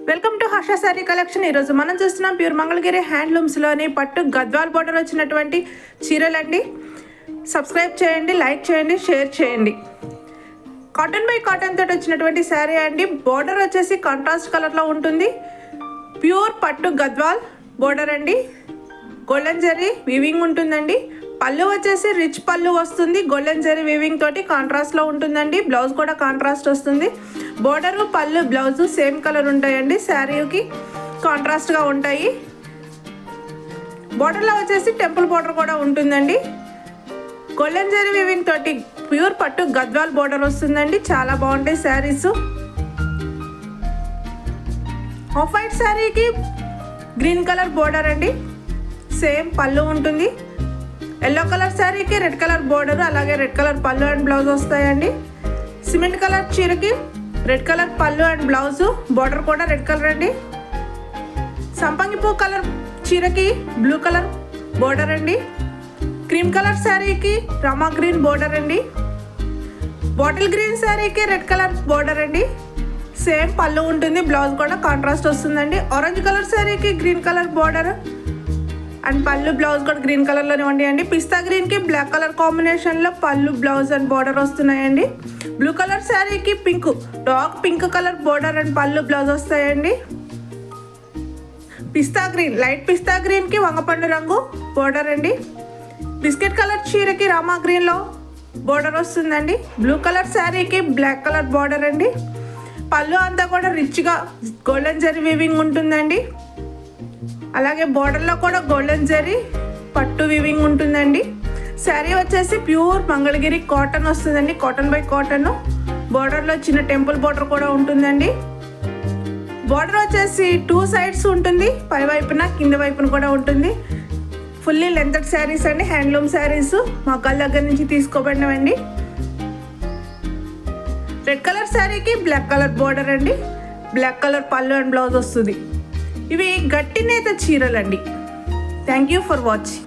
Welcome to Harsha sari collection. ఈరోజు మనం చూస్తున్నాం ప్యూర్ మంగళగిరి హ్యాండ్లూమ్స్లోని పట్టు గద్వాల్ బోర్డర్ వచ్చినటువంటి చీరలండి. సబ్స్క్రైబ్ చేయండి, లైక్ చేయండి, షేర్ చేయండి. కాటన్ బై కాటన్ తోటి వచ్చినటువంటి శారీ అండి. బోర్డర్ వచ్చేసి కాంట్రాస్ట్ కలర్లో ఉంటుంది. ప్యూర్ పట్టు గద్వాల్ బోర్డర్ అండి. గోల్డెన్ జరీ వీవింగ్ ఉంటుందండి. పళ్ళు వచ్చేసి రిచ్ పళ్ళు వస్తుంది. గోల్డెన్ జరీ వీవింగ్ తోటి కాంట్రాస్ట్లో ఉంటుందండి. బ్లౌజ్ కూడా కాంట్రాస్ట్ వస్తుంది. బోర్డరు పళ్ళు బ్లౌజు సేమ్ కలర్ ఉంటాయండి. శారీకి కాంట్రాస్ట్గా ఉంటాయి. బోర్డర్లో వచ్చేసి టెంపుల్ బోర్డర్ కూడా ఉంటుందండి. గోల్డెన్ జరీ వీవింగ్ తోటి ప్యూర్ పట్టు గద్వాల్ బోర్డర్ వస్తుందండి. చాలా బాగుంటాయి శారీస్. ఆఫ్ వైట్ శారీకి గ్రీన్ కలర్ బోర్డర్ అండి. సేమ్ పళ్ళు ఉంటుంది. ఎల్లో కలర్ శారీకి రెడ్ కలర్ బోర్డర్, అలాగే రెడ్ కలర్ పళ్ళు అండ్ బ్లౌజ్ వస్తాయండి. సిమెంట్ కలర్ చీరకి రెడ్ కలర్ పళ్ళు అండ్ బ్లౌజ్, బోర్డర్ కూడా రెడ్ కలర్ అండి. సంపంగి పూ కలర్ చీరకి బ్లూ కలర్ బోర్డర్ అండి. క్రీమ్ కలర్ శారీకి రామా గ్రీన్ బోర్డర్ అండి. బాటిల్ గ్రీన్ శారీకి రెడ్ కలర్ బోర్డర్ అండి. సేమ్ పళ్ళు ఉంటుంది. బ్లౌజ్ కూడా కాంట్రాస్ట్ వస్తుందండి. ఆరెంజ్ కలర్ శారీకి గ్రీన్ కలర్ బోర్డర్ అండ్ పళ్ళు బ్లౌజ్ కూడా గ్రీన్ కలర్లోనే ఉంటాయండి. పిస్తా గ్రీన్కి బ్లాక్ కలర్ కాంబినేషన్లో పళ్ళు బ్లౌజ్ అండ్ బోర్డర్ వస్తున్నాయండి. బ్లూ కలర్ శారీకి pink, dark pink colour border and పళ్ళు బ్లౌజ్ వస్తాయండి. పిస్తా గ్రీన్, లైట్ పిస్తా గ్రీన్కి వంగపండు రంగు బోర్డర్ అండి. బిస్కెట్ కలర్ చీరకి రామా గ్రీన్లో బోర్డర్ వస్తుందండి. బ్లూ కలర్ శారీకి బ్లాక్ కలర్ బోర్డర్ అండి. పళ్ళు అంతా కూడా రిచ్గా గోల్డెన్ జరీ వీవింగ్ ఉంటుందండి. అలాగే బోర్డర్లో కూడా గోల్డెన్ జరీ పట్టు వీవింగ్ ఉంటుందండి. శారీ వచ్చేసి ప్యూర్ మంగళగిరి కాటన్ వస్తుందండి. Cotton by cotton. బోర్డర్లో చిన్న టెంపుల్ బోర్డర్ కూడా ఉంటుందండి. బోర్డర్ వచ్చేసి 2 సైడ్స్ ఉంటుంది. పై వైపున కింద వైపున కూడా ఉంటుంది. ఫుల్లీ లెంతడ్ శారీస్ అండి. హ్యాండ్లూమ్ శారీస్ మా కళ్ళ దగ్గర నుంచి తీసుకోబడినవండి. రెడ్ కలర్ శారీకి బ్లాక్ కలర్ బోర్డర్ అండి. బ్లాక్ కలర్ పళ్ళు అండ్ బ్లౌజ్ వస్తుంది. ఇవి గట్టి నేత చీరలండి. Thank you for watching.